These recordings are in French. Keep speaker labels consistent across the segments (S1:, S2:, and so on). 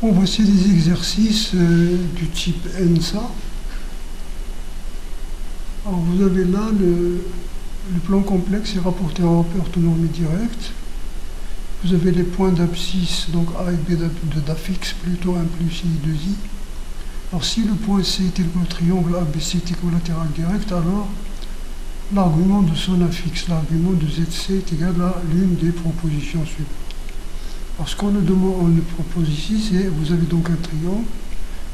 S1: Bon, voici des exercices du type ENSA. Alors vous avez là le plan complexe est rapporté en orthonormée directe. Vous avez les points d'abscisse, donc A et B d'affixe, plutôt 1 plus I, 2I. Alors si le point C est égal au triangle ABC est équilatéral direct, alors l'argument de son affixe, l'argument de ZC est égal à l'une des propositions suivantes. Alors ce qu'on nous propose ici, c'est vous avez donc un triangle,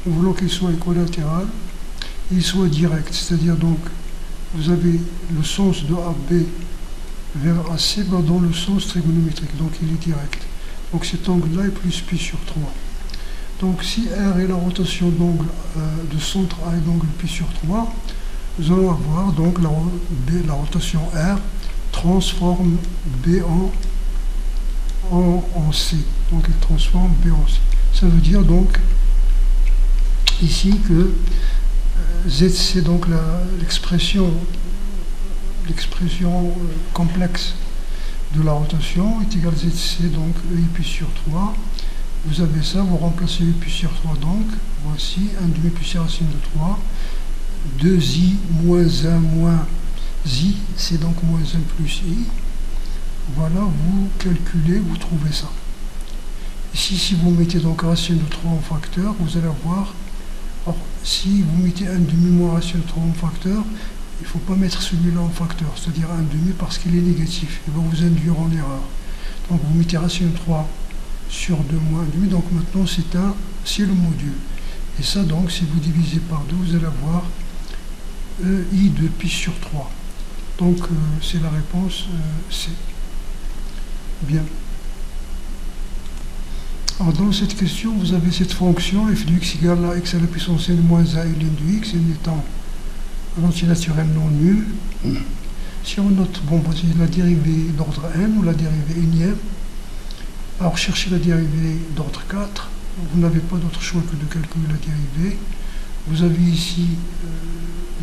S1: nous voulons qu'il soit équilatéral et il soit direct, c'est-à-dire donc vous avez le sens de AB vers AC dans le sens trigonométrique, donc il est direct. Donc cet angle-là est plus pi sur 3. Donc si R est la rotation d'angle de centre A et d'angle pi sur 3, nous allons avoir donc la rotation R transforme B en C. Donc elle transforme B en C. Ça veut dire donc ici que ZC, donc l'expression complexe de la rotation est égale ZC, donc EI pi sur 3. Vous avez ça, vous remplacez EI pi sur 3, donc voici 1 demi plus racine de 3. 2i moins 1 moins i, c'est donc moins 1 plus i. Voilà, vous calculez, vous trouvez ça. Ici, si vous mettez donc racine de 3 en facteur, vous allez voir, alors, si vous mettez 1 demi moins racine de 3 en facteur, il ne faut pas mettre celui-là en facteur, c'est-à-dire 1 demi parce qu'il est négatif, il va vous induire en erreur. Donc vous mettez racine de 3 sur 2 moins 1 demi, donc maintenant c'est le module. Et ça donc, si vous divisez par 2, vous allez avoir EI de pi sur 3. Donc c'est la réponse C. Bien. Alors dans cette question, vous avez cette fonction f de x égale à x à la puissance n moins 1 ln de x, n étant un antinaturel non nul. Si on note, bon, voici la dérivée d'ordre n ou la dérivée énième. Alors cherchez la dérivée d'ordre 4. Vous n'avez pas d'autre choix que de calculer la dérivée. Vous avez ici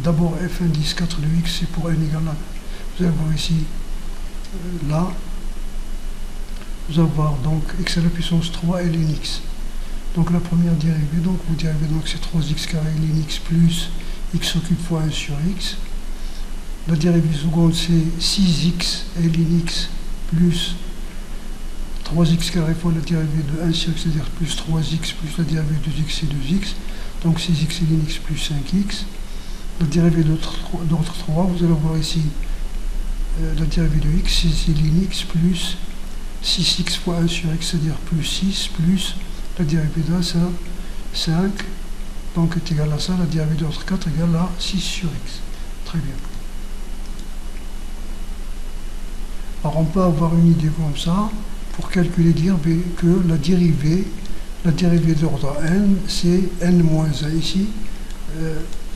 S1: d'abord f indice 4 de x, c'est pour n égale à. Vous allez voir ici, là, vous allez voir donc x à la puissance 3 ln x. Donc la première dérivée, donc vous dérivez donc c'est 3x carré ln x plus x au cube fois 1 sur x. La dérivée seconde c'est 6x ln x plus 3x carré fois la dérivée de 1 sur x, c'est-à-dire plus 3x plus la dérivée de 2x et 2x. Donc 6x ln x plus 5x. La dérivée d'ordre 3, vous allez voir ici la dérivée de x, c'est ln x plus 6x fois 1 sur x, c'est-à-dire plus 6 plus la dérivée de 1, c'est 5. Donc est égal à ça, la dérivée d'ordre 4 égale à 6 sur x. Très bien. Alors on peut avoir une idée comme ça, pour calculer, dire que la dérivée d'ordre n, c'est n moins 1 ici.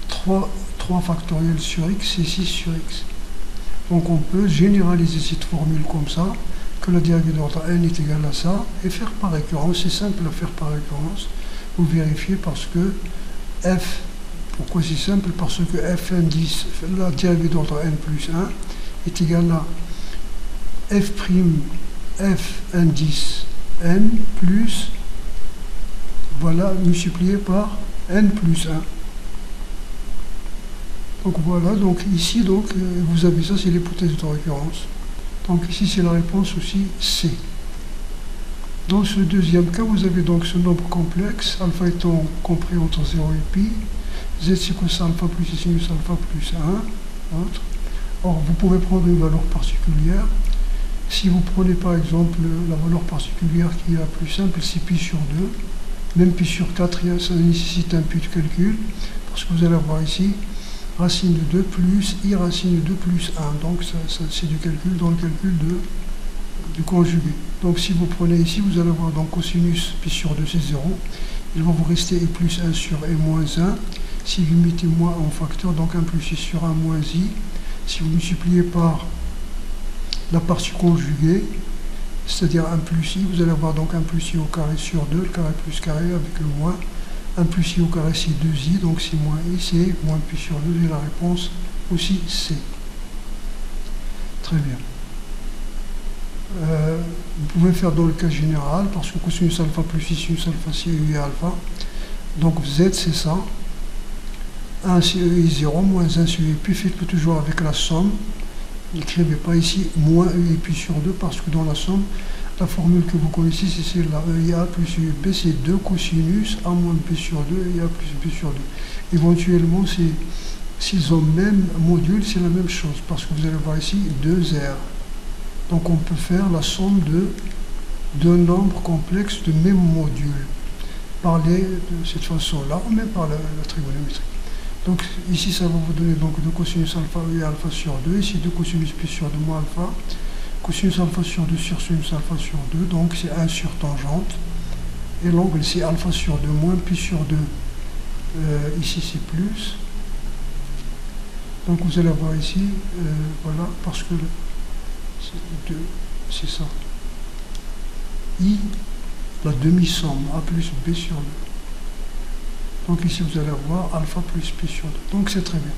S1: 3 factoriel sur x, c'est 6 sur x. Donc on peut généraliser cette formule comme ça, que la dérivée d'ordre n est égale à ça, et faire par récurrence. C'est simple à faire par récurrence. Vous vérifiez parce que f, pourquoi c'est simple? Parce que f indice, la dérivée d'ordre n plus 1, est égale à f indice n plus, voilà, multiplié par n plus 1. Donc voilà, donc ici, donc, vous avez ça, c'est l'hypothèse de récurrence. Donc ici, c'est la réponse aussi C. Dans ce deuxième cas, vous avez donc ce nombre complexe, alpha étant compris entre 0 et pi, z c'est cos alpha plus sinus alpha plus 1, autre. Or, vous pouvez prendre une valeur particulière. Si vous prenez par exemple la valeur particulière qui est la plus simple, c'est pi sur 2. Même pi sur 4, ça nécessite un pi de calcul, parce que vous allez avoir ici racine de 2 plus i racine de 2 plus 1. Donc c'est du calcul dans le calcul du conjugué. Donc si vous prenez ici, vous allez avoir donc cosinus pi sur 2 c'est 0. Il va vous rester i plus 1 sur i moins 1. Si vous mettez moins en facteur, donc 1 plus i sur 1 moins i. Si vous multipliez par la partie conjuguée, c'est-à-dire 1 plus i, vous allez avoir donc 1 plus i au carré sur 2, le carré plus carré avec le moins. 1 plus i au carré c'est 2i, donc c'est moins i, c'est moins pi sur 2, et la réponse aussi C. Très bien. Vous pouvez faire dans le cas général, parce que cosinus alpha plus I sinus alpha c'est EI alpha. Donc Z c'est ça. 1 c'est EI0 moins 1 c'est EI, puis faites-le toujours avec la somme. N'écrivez pas ici moins EI pi sur 2, parce que dans la somme, la formule que vous connaissez, c'est celle-là. EIA plus EIB, c'est 2 cosinus A moins B sur 2, EIA plus B sur 2. Éventuellement, s'ils ont le même module, c'est la même chose, parce que vous allez voir ici 2R. Donc on peut faire la somme de deux nombres complexes de même module. Parler de cette façon-là, ou même par la trigonométrie. Donc ici, ça va vous donner donc 2 cosinus alpha EI alpha sur 2, ici 2 cosinus pi sur 2 moins alpha. Cosinus alpha sur 2 sur sinus alpha sur 2, donc c'est 1 sur tangente. Et l'angle c'est alpha sur 2 moins pi sur 2. Ici c'est plus. Donc vous allez voir ici, voilà, parce que c'est ça. I, la demi-somme, A plus B sur 2. Donc ici vous allez avoir alpha plus pi sur 2. Donc c'est très bien.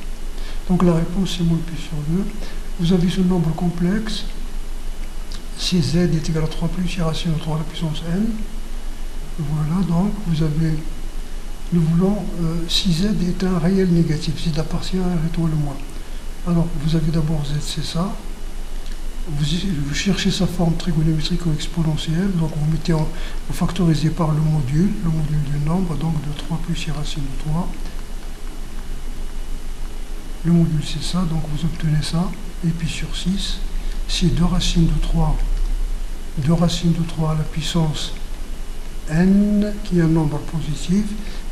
S1: Donc la réponse c'est moins pi sur 2. Vous avez ce nombre complexe. Si Z est égal à 3 plus I racine de 3 à la puissance n. Voilà, donc vous avez, nous voulons, si Z est un réel négatif, si Z appartient à un étoile moins. Alors, vous avez d'abord Z, c'est ça. Vous cherchez sa forme trigonométrique ou exponentielle, donc vous factorisez par le module du nombre, donc de 3 plus I racine de 3. Le module c'est ça, donc vous obtenez ça, et puis sur 6. C'est 2 racines de 3, 2 racines de 3 à la puissance n, qui est un nombre positif,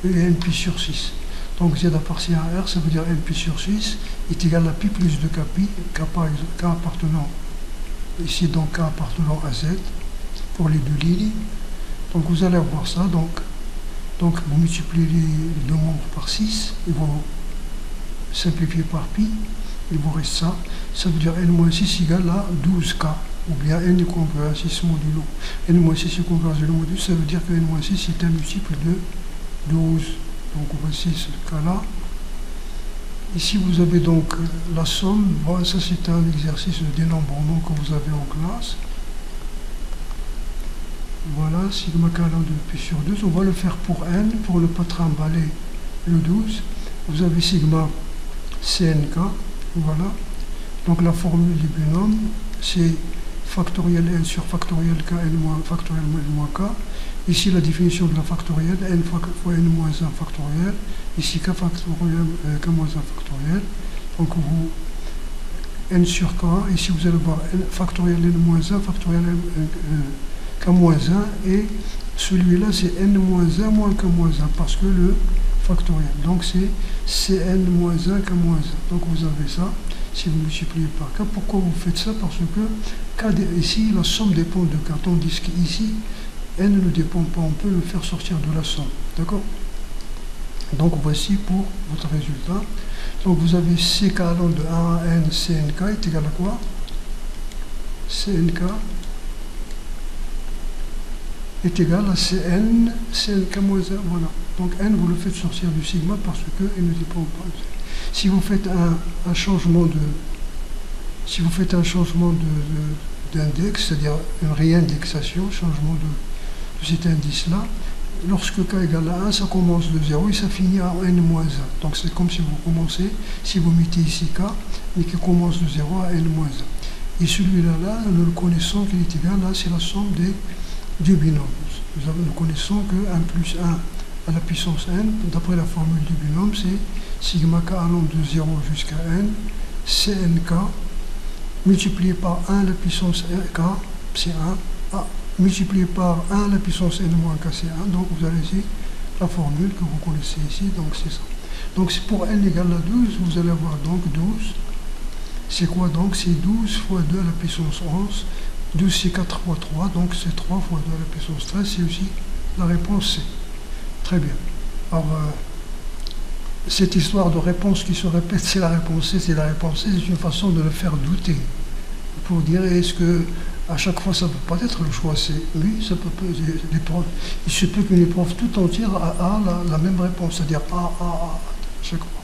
S1: et n pi sur 6. Donc z appartient à R, ça veut dire n pi sur 6 est égal à pi plus de kpi, k appartenant, ici donc k appartenant à z, pour les deux lignes. Donc vous allez avoir ça, donc vous multipliez les deux membres par 6, et vous simplifiez par pi, il vous reste ça. Ça veut dire n-6 égale à 12k, ou bien n est congruent à 6 modulo. n-6 est congruent à le module, ça veut dire que n-6 est un multiple de 12. Donc voici ce cas-là. Ici vous avez donc la somme. Bon, ça c'est un exercice de dénombrement que vous avez en classe. Voilà, sigma k allant de pi sur 2. On va le faire pour n, pour ne pas trimballer le 12. Vous avez sigma cnk, voilà. Donc la formule du binôme, c'est factoriel n sur factoriel k n moins factoriel n moins k. Ici la définition de la factorielle, n fois n moins 1 factoriel. Ici k factoriel k moins 1 factoriel. Donc vous, n sur k, ici vous allez voir n factoriel n moins 1 factoriel k moins 1. Et celui-là c'est n moins 1 moins k moins 1, parce que le factoriel. Donc c'est cn moins 1 k moins 1. Donc vous avez ça. Si vous multipliez par k, pourquoi vous faites ça? Parce que k, ici, la somme dépend de k, tandis qu'ici, n ne dépend pas, on peut le faire sortir de la somme. D'accord? Donc voici pour votre résultat. Donc vous avez ck allant de 1 à n, cnk est égal à quoi? Cnk est égal à cnk moins 1, voilà. Donc n, vous le faites sortir du sigma parce que n ne dépend pas. Si vous faites un changement d'index, c'est-à-dire une réindexation, changement de cet indice-là, lorsque k égale à 1, ça commence de 0 et ça finit à n-1. Donc c'est comme si vous commencez, si vous mettez ici k, mais qui commence de 0 à n-1. Et celui-là, nous le connaissons qu'il est égal, là c'est la somme du binôme. Nous connaissons que 1 plus 1 à la puissance n, d'après la formule du binôme, c'est sigma k allant de 0 jusqu'à n, cnk, multiplié par 1 à la puissance k, c'est 1, multiplié par 1 à la puissance n moins k, c'est 1. Donc vous avez ici la formule que vous connaissez ici, donc c'est ça. Donc pour n égale à 12, vous allez avoir donc 12. C'est quoi donc? C'est 12 fois 2 à la puissance 11. 12 c'est 4 fois 3, donc c'est 3 fois 2 à la puissance 13, c'est aussi la réponse C. Très bien. Alors, cette histoire de réponse qui se répète, c'est la réponse C, c'est la réponse C, c'est une façon de le faire douter. Pour dire, est-ce que à chaque fois ça ne peut pas être le choix C? Oui, ça peut, il se peut qu'une épreuve tout entière a la même réponse, c'est-à-dire A, chaque fois.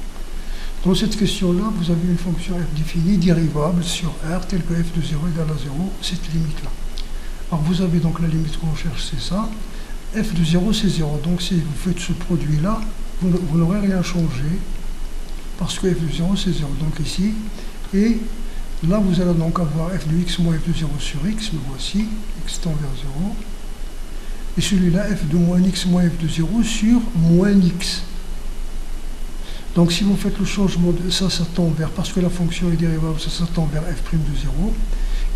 S1: Dans cette question-là, vous avez une fonction f définie, dérivable sur R, telle que f de 0 égale à 0, cette limite-là. Alors vous avez donc la limite qu'on cherche, c'est ça. F de 0, c'est 0. Donc si vous faites ce produit-là, vous n'aurez rien changé, parce que f de 0, c'est 0. Donc ici, et là, vous allez donc avoir f de x moins f de 0 sur x, le voici, x tend vers 0. Et celui-là, f de moins x moins f de 0 sur moins x. Donc si vous faites le changement de ça, ça tend vers, parce que la fonction est dérivable, ça tend vers f' de 0.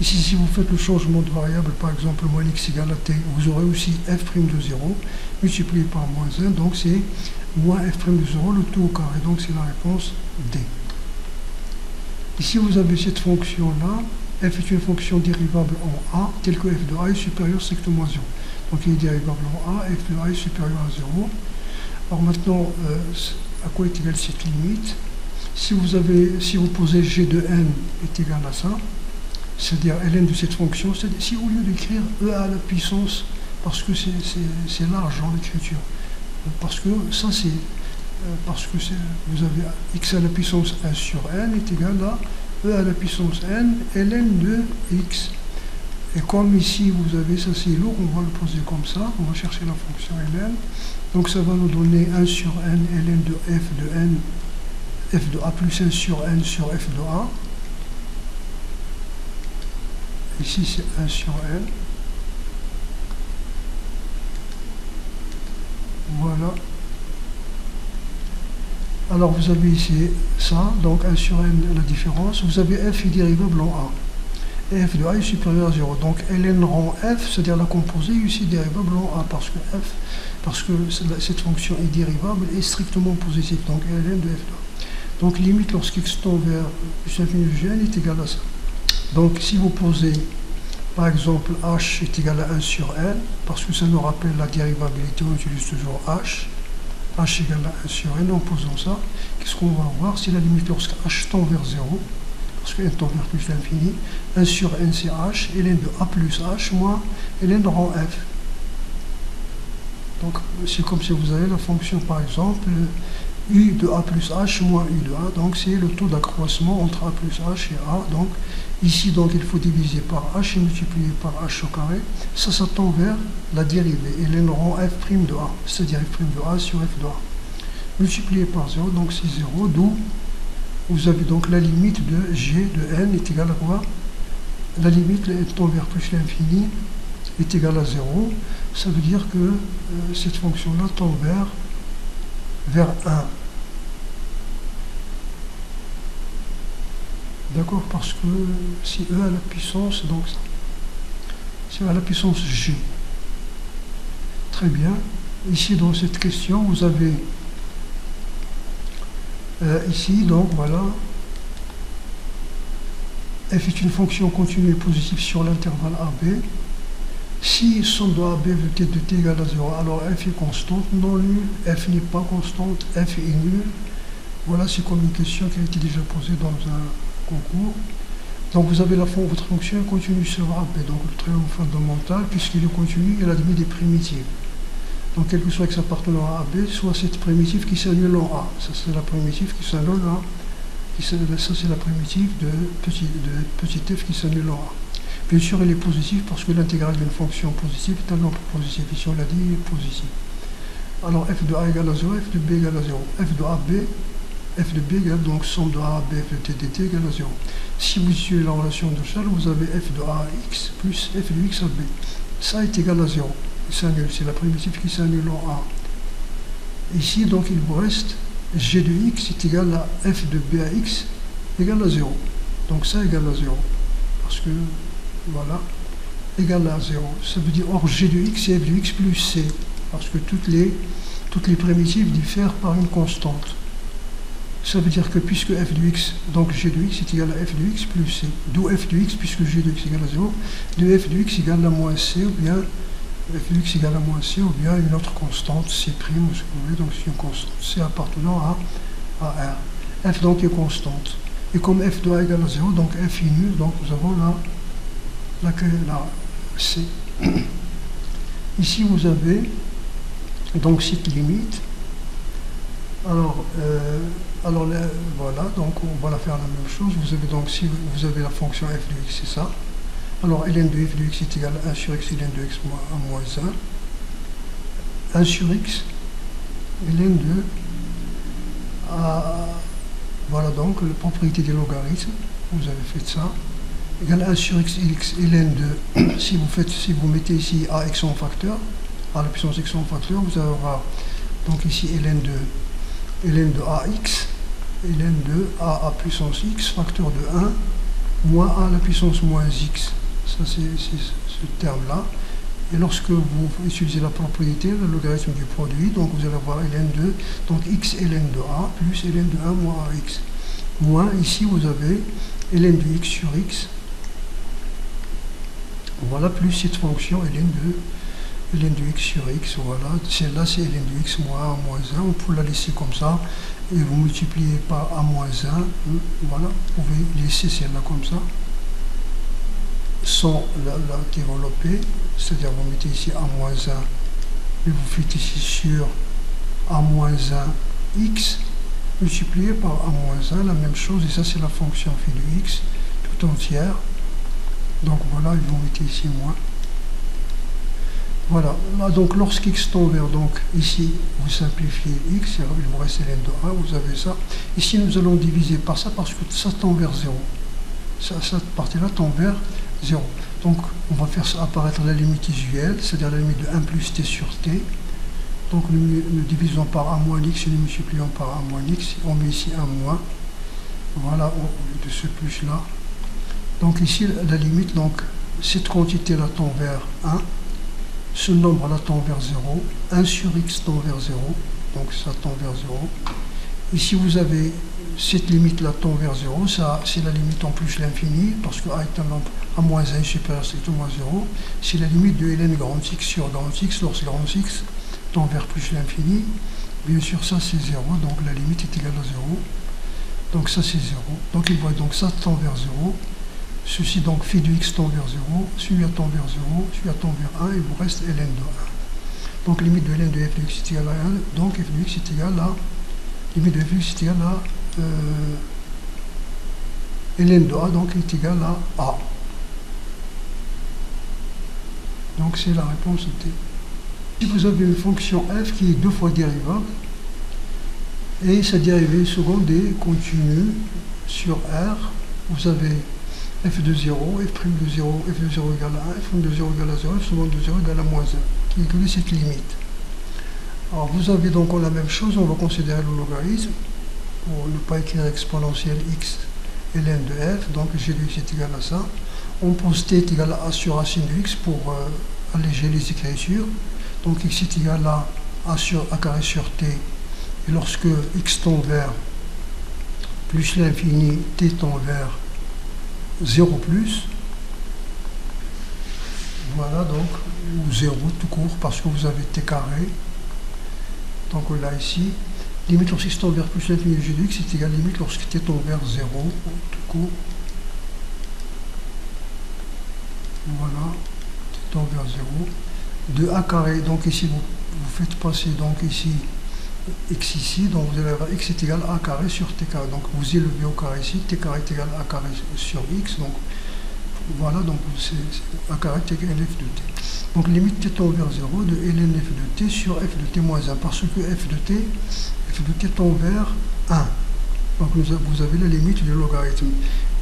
S1: Ici, si vous faites le changement de variable, par exemple moins x égale à t, vous aurez aussi f' de 0 multiplié par moins 1, donc c'est moins f' de 0, le tout au carré, donc c'est la réponse D. Ici, vous avez cette fonction-là, f est une fonction dérivable en a, telle que f de a est supérieur strictement à 0. Donc il est dérivable en a, f de a est supérieur à 0. Alors maintenant, à quoi est égale cette limite? Si vous posez g de n est égal à ça, c'est-à-dire ln de cette fonction, c'est-à-dire si au lieu d'écrire e à la puissance, parce que c'est large en l'écriture, parce que ça c'est, vous avez x à la puissance 1 sur n est égal à e à la puissance n ln de x. Et comme ici vous avez, ça c'est lourd, on va le poser comme ça, on va chercher la fonction ln. Donc ça va nous donner 1 sur n ln de f de a plus 1 sur n sur f de a. Ici c'est 1 sur n. Voilà. Alors vous avez ici ça, donc 1 sur n la différence. Vous avez f est dérivable en a. Et f de a est supérieur à 0. Donc ln rang f, c'est-à-dire la composée, est aussi dérivable en a, parce que cette fonction est dérivable et strictement positive. Donc ln de f de a. Donc limite lorsqu'x tend vers plus l'infini de gn est égal à ça. Donc si vous posez par exemple h est égal à 1 sur n, parce que ça nous rappelle la dérivabilité, on utilise toujours h égale à 1 sur n, en posant ça, qu'est-ce qu'on va avoir? C'est la limite lorsque h tend vers 0, parce que n tend vers plus l'infini, 1 sur n c'est h, et ln de a plus h moins ln de rang f. Donc c'est comme si vous avez la fonction par exemple u de a plus h moins u de a, donc c'est le taux d'accroissement entre a plus h et a. Donc ici donc il faut diviser par h et multiplier par h au carré, ça tend vers la dérivée, et ln rang f' de a, c'est-à-dire f' de a sur f de a. Multiplié par 0, donc c'est 0, d'où vous avez donc la limite de g de n est égale à quoi? La limite tend vers plus l'infini est égale à 0. Ça veut dire que cette fonction-là tend vers 1. D'accord? Parce que si e à la puissance, donc ça, c'est à la puissance g. Très bien. Ici, dans cette question, vous avez ici, donc voilà, f est une fonction continue et positive sur l'intervalle AB. Si somme de AB de t égale à 0, alors f est constante, non nulle, f n'est pas constante, f est nulle. Voilà, c'est comme une question qui a été déjà posée dans un concours. Donc vous avez votre fonction continue sur AB, donc le triangle fondamental, puisqu'il est continu, il a admis des primitives. Donc quel que soit x appartenant à AB, soit cette primitive qui s'annule en A. Ça c'est la primitive qui s'annule en A. Ça c'est la primitive de petit f qui s'annule en A. Bien sûr, elle est positive parce que l'intégrale d'une fonction positive est un nombre positif. Ici, on l'a dit, il est positif. Alors, f de a égale à 0, f de b égale à 0. F de ab, f de b égale donc somme de a, b, f de t dt égale à 0. Si vous suivez la relation de Charles, vous avez f de a à x plus f de x à b. Ça est égal à 0. C'est la primitive qui s'annule en a. Ici, donc, il vous reste g de x est égal à f de b à x égale à 0. Donc, ça égale à 0. Parce que voilà, égal à 0. Ça veut dire, or, g de x c'est f de x plus c, parce que toutes les primitives diffèrent par une constante. Ça veut dire que puisque f de x, donc g de x est égal à f de x plus c, d'où f de x, puisque g de x égale à 0, de f de x égale à moins c, ou bien f de x égale à moins c, ou bien une autre constante, c', ce que vous voulez, donc c'est une constante, c appartenant à R. F donc est constante. Et comme f de a égale à 0, donc f est nul, donc nous avons la C. Ici, vous avez donc cette limite Voilà, donc on va la faire la même chose. Vous avez donc, si vous avez la fonction f de x, c'est ça. Alors ln de f de x est égal à 1 sur x ln de x moins 1. 1 sur x ln de voilà donc la propriété des logarithmes, vous avez fait ça, égale 1 sur x ln de, si vous mettez ici ax en facteur, à la puissance x en facteur, vous allez avoir donc ici ln de ax, ln de a puissance x, facteur de 1, moins a à la puissance moins x. Ça c'est ce terme-là. Et lorsque vous utilisez la propriété, le logarithme du produit, donc vous allez avoir ln de, donc x ln de a, plus ln de 1 moins ax. Moins, ici vous avez ln de x sur x, voilà, plus cette fonction ln de x sur x, voilà, celle-là c'est ln de x moins a moins 1, on peut la laisser comme ça, et vous multipliez par a moins 1, voilà, vous pouvez laisser celle-là comme ça, sans la développer, c'est-à-dire vous mettez ici a-1 et vous faites ici sur a-1 x multiplié par a-1, la même chose, et ça c'est la fonction phi de x tout entière. Donc voilà, vous mettez ici moins. Voilà, là donc lorsqu'x tend vers, donc ici vous simplifiez x, il vous reste ln de a, vous avez ça. Ici nous allons diviser par ça parce que ça tend vers 0. Cette partie-là tend vers 0. Donc on va faire apparaître la limite usuelle, c'est-à-dire la limite de 1 plus t sur t. Donc nous divisons par a moins x et nous multiplions par a moins x. On met ici 1 moins. Voilà, au lieu de ce plus-là. Donc ici la limite, donc cette quantité-là tend vers 1. Ce nombre-là tend vers 0. 1 sur x tend vers 0. Donc ça tend vers 0. Ici vous avez cette limite-là tend vers 0, ça c'est la limite en plus l'infini, parce que a est un nombre a moins 1 est supérieur strictement à 0, c'est la limite de ln grand x sur grand x, lorsque grand x tend vers plus l'infini, bien sûr ça c'est 0, donc la limite est égale à 0, donc ça c'est 0, donc il voit donc ça tend vers 0, ceci donc phi de x tend vers 0, celui-là tend vers 0, celui-là tend vers 1, et il vous reste ln de 1. Donc limite de ln de f de x est égale à 1, donc f de x est égale à, limite de f de x est égale à ln de a donc est égal à a. Donc c'est la réponse T. Si vous avez une fonction f qui est 2 fois dérivable, et sa dérivée seconde est continue sur R, vous avez f de 0, f' de 0, f de 0 égale à 1, f de 0 égale à 0, f seconde de 0 égale à moins 1, qui inclut cette limite. Alors vous avez donc la même chose, on va considérer le logarithme, pour ne pas écrire exponentielle x ln de f, donc g de x est égal à ça. On pose t est égal à a sur racine de x pour alléger les écritures. Donc x est égal à a carré sur t, et lorsque x tend vers plus l'infini, t tend vers 0 plus, voilà donc, ou 0 tout court, parce que vous avez t carré. Donc on l'a ici. Limite lorsque x tend vers plus l'infini de g de x est égal à limite lorsque t tend vers 0, tout court. Voilà, t tend vers 0. De a carré, donc ici vous faites passer donc ici x ici, donc vous allez avoir x est égal à a carré sur t carré. Donc vous élevez au carré ici, t carré est égal à a carré sur x, donc voilà, donc c'est a carré est égal à f de t. Donc limite t tend vers 0 de ln f de t sur f de t moins 1, parce que f de t tend vers 1. Donc vous avez la limite du logarithme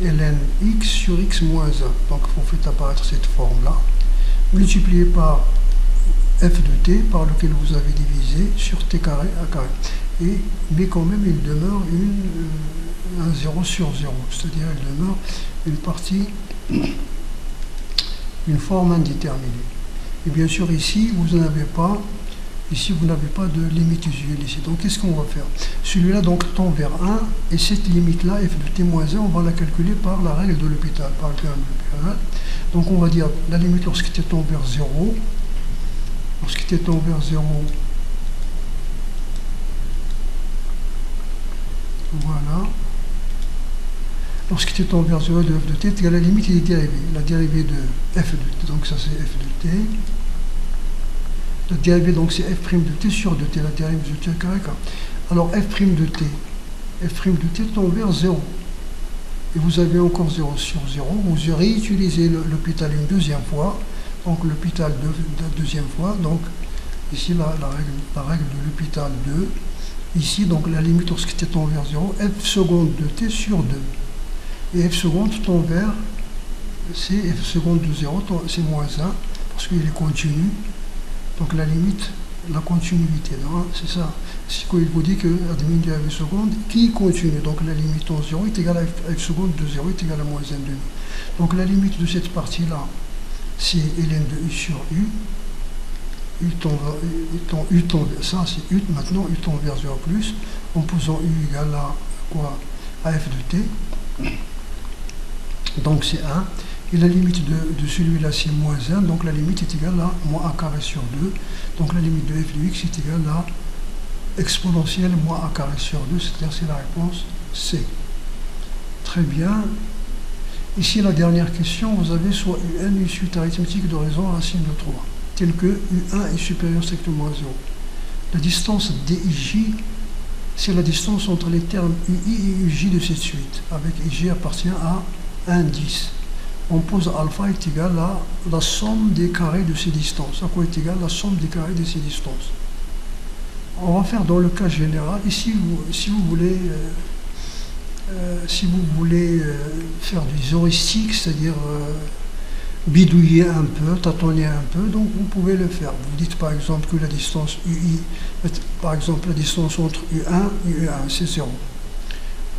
S1: ln x sur x moins 1. Donc vous faites apparaître cette forme-là, multiplié par f de t par lequel vous avez divisé sur t carré a carré. Mais quand même il demeure un 0 sur 0, c'est-à-dire il demeure une partie, une forme indéterminée. Et bien sûr ici vous n'avez pas, de limite usuelle ici. Donc qu'est-ce qu'on va faire? Celui-là donc tend vers 1, et cette limite-là, f de t moins 1, on va la calculer par la règle de l'hôpital, par le théorème de l'hôpital. Donc on va dire la limite lorsque t tend vers 0, lorsque t tend vers 0, voilà, lorsque t tend vers 0 de f de t est égal à la limite des dérivées. La dérivée de f de t, donc ça c'est f de t. La dérivée donc c'est f' de t sur 2t, la dérivée de t carré k. Alors f' de t, f' de t tend vers 0. Et vous avez encore 0 sur 0. Vous réutilisez l'hôpital une deuxième fois. Donc l'hôpital de deuxième fois. Donc ici la règle de l'hôpital 2. Ici donc la limite lorsque t tend vers 0, f seconde de t sur 2. Et f seconde tend vers, c'est f seconde de 0, c'est moins 1, parce qu'il est continu. Donc la limite, la continuité, c'est ça. C'est quand il vous dit que la limite de f seconde qui continue. Donc la limite en 0 est égale à f seconde de 0 est égale à moins 1 demi. Donc la limite de cette partie-là, c'est ln de u sur u. U tend vers ça, c'est u, maintenant u tend vers 0 plus, en posant u égale à quoi? À f de t. Donc c'est 1. Et la limite de celui-là, c'est moins 1. Donc la limite est égale à moins 1 carré sur 2. Donc la limite de f de x est égale à exponentielle moins 1 carré sur 2. C'est-à-dire c'est la réponse C. Très bien. Ici, la dernière question, vous avez soit un, une suite arithmétique de raison racine de 3, tel que U1 est supérieur strictement à 0. La distance DIJ, c'est la distance entre les termes UI et UJ de cette suite, avec IJ appartient à 1, 10. On pose alpha est égal à la somme des carrés de ces distances. À quoi est égal la somme des carrés de ces distances? On va faire dans le cas général. Ici, si vous voulez faire du heuristique, c'est-à-dire bidouiller un peu, tâtonner un peu, donc vous pouvez le faire. Vous dites par exemple que la distance UI, par exemple la distance entre U1 et U1, c'est 0.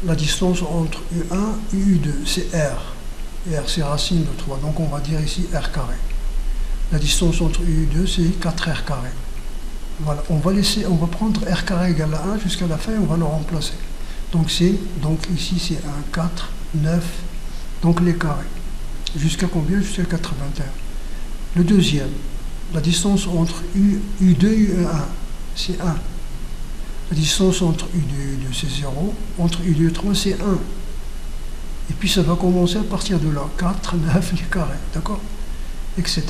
S1: La distance entre U1 et U2, c'est R. Et R, c'est racine de 3. Donc on va dire ici R carré. La distance entre U et U2, c'est 4R carré. Voilà, on va prendre R carré égale à 1 jusqu'à la fin et on va le remplacer. Donc ici c'est 1, 4, 9, donc les carrés. Jusqu'à combien? Jusqu'à 81. Le deuxième, la distance entre U2 et U1, c'est 1. La distance entre U2 et U2, c'est 0. Entre U2 et 3, c'est 1. Et puis ça va commencer à partir de là. 4, 9, les carrés, d'accord? Etc.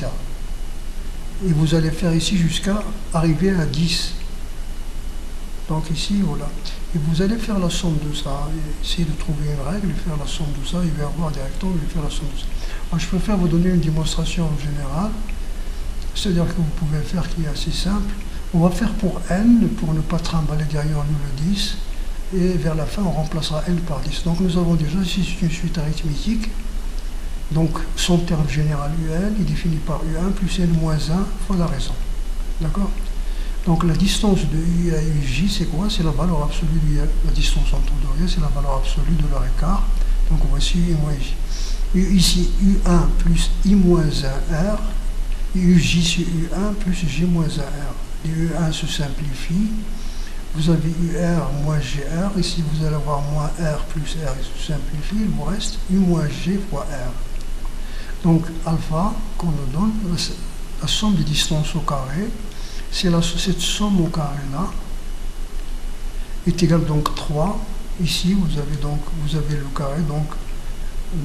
S1: Et vous allez faire ici jusqu'à arriver à 10. Donc ici, voilà. Et vous allez faire la somme de ça. Essayez de trouver une règle et faire la somme de ça. Il va y avoir des rectangles et faire la somme de ça. Alors, je préfère vous donner une démonstration en général. C'est-à-dire que vous pouvez faire qui est assez simple. On va faire pour n, pour ne pas trimballer derrière nous le 10. Et vers la fin, on remplacera n par 10. Donc nous avons déjà ici une suite arithmétique. Donc son terme général un est défini par u1 plus n moins 1 fois la raison. D'accord? Donc la distance de u à uj, c'est quoi? C'est la valeur absolue de la distance entre deux, c'est la valeur absolue de leur écart. Donc voici u moins j. Ici u1 plus i moins 1r, et uj c'est u1 plus j moins 1r. Les u1 se simplifient. Vous avez UR moins GR, ici vous allez avoir moins R plus R, il se simplifie, il vous reste U moins G fois R. Donc alpha, qu'on nous donne, la somme des distances au carré, c'est cette somme au carré là, est égale donc 3. Ici vous avez le carré, donc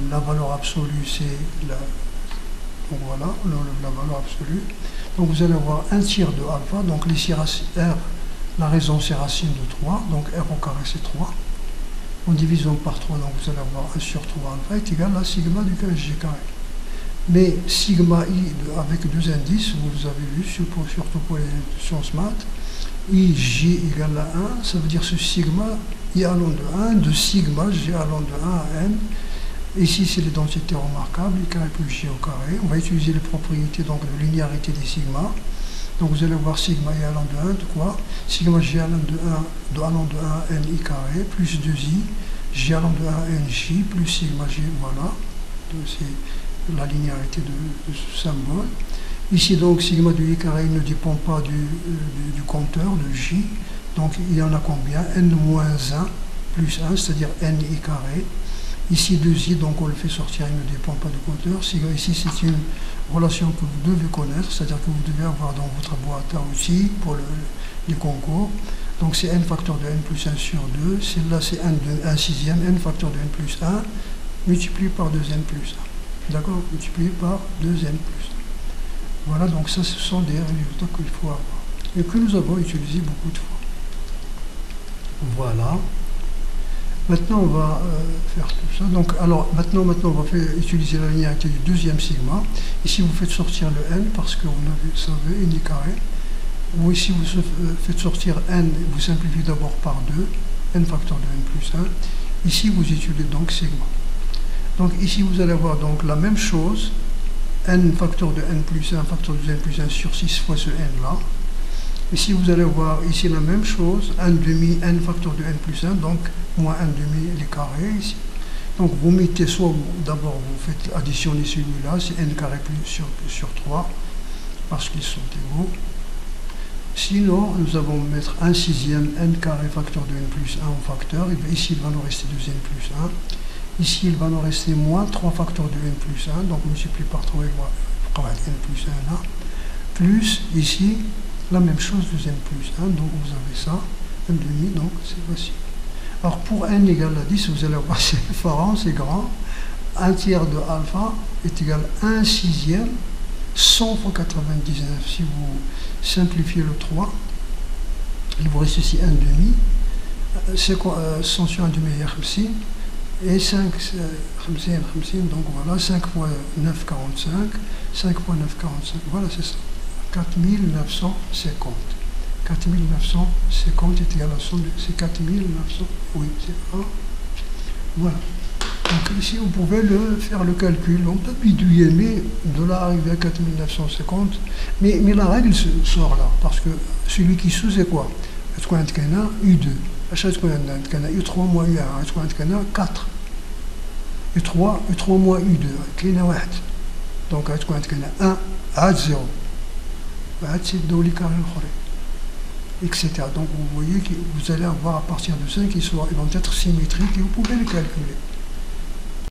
S1: la valeur absolue c'est donc voilà, la valeur absolue. Donc vous allez avoir 1 tiers de alpha, donc ici R, la raison c'est racine de 3, donc R au carré c'est 3. En divisant par 3, donc vous allez avoir 1 sur 3 alpha est égal à sigma du 15G carré. Mais sigma I avec deux indices, vous avez vu, surtout pour les sciences maths, IJ égale à 1, ça veut dire ce sigma I allant de 1, de sigma G allant de 1 à n. Ici c'est l'identité remarquable, I carré plus J au carré. On va utiliser les propriétés donc, de linéarité des sigma. Donc vous allez voir sigma I allant de 1 de quoi? Sigma G allant de 1 à n I carré plus 2i, J allant de 1 à n J plus sigma G, voilà. C'est la linéarité de ce symbole. Ici donc sigma de I carré ne dépend pas du compteur de J. Donc il y en a combien? N moins 1 plus 1, c'est-à-dire n I carré. Ici 2i, donc on le fait sortir, il ne dépend pas du compteur. Ici c'est une relation que vous devez connaître, c'est-à-dire que vous devez avoir dans votre boîte à outils pour les concours. Donc c'est n facteur de n plus 1 sur 2, celle-là c'est 1 sixième, n facteur de n plus 1, multiplié par 2n plus 1. D'accord? Multiplié par 2n plus 1. Voilà, donc ça ce sont des résultats qu'il faut avoir et que nous avons utilisés beaucoup de fois. Voilà. Maintenant, on va faire tout ça. Donc, alors, maintenant on va utiliser la linéarité du deuxième sigma. Ici, vous faites sortir le n parce que vous savez, n est carré. Ou ici, vous faites sortir n, vous simplifiez d'abord par 2, n facteur de n plus 1. Ici, vous utilisez donc sigma. Donc, ici, vous allez avoir donc la même chose, n facteur de n plus 1, facteur de n plus 1 sur 6 fois ce n-là. Ici, vous allez voir ici la même chose, 1 demi, n facteur de n plus 1, donc moins 1 demi, les carrés ici. Donc, vous mettez soit, d'abord, vous faites additionner celui-là, c'est n carré plus sur 3, parce qu'ils sont égaux. Sinon, nous allons mettre 1 sixième n carré facteur de n plus 1 en facteur. Et bien ici, il va nous rester 2n plus 1. Ici, il va nous rester moins 3 facteurs de n plus 1. Donc, on multiplie par 3 et on va n plus 1 là. Plus, ici, la même chose, 2n plus 1. Donc, vous avez ça, 1 demi, donc c'est facile. Alors, pour n égale à 10, vous allez voir, c'est effarant, c'est grand. 1 tiers de alpha est égal à 1 sixième 100 fois 99. Si vous simplifiez le 3, il vous reste ici 1 demi. C'est quoi 100 sur 1 demi, et 5, donc voilà, 5 fois 9, 45. 5 fois 9, 45. Voilà, c'est ça. 4950. 4950 est égal à 100. C'est 4900. Oui, c'est 1. Voilà. Donc ici, vous pouvez faire le calcul. On peut bidouiller, mais de là arriver à 4950. Mais la règle sort là, parce que celui qui sous, c'est quoi? U2. U3 moins U1. 4. U3 moins U2. Donc, 1 à 0. C'est le carré etc. Donc, vous voyez que vous allez avoir à partir de 5 ils vont être symétriques et vous pouvez les calculer.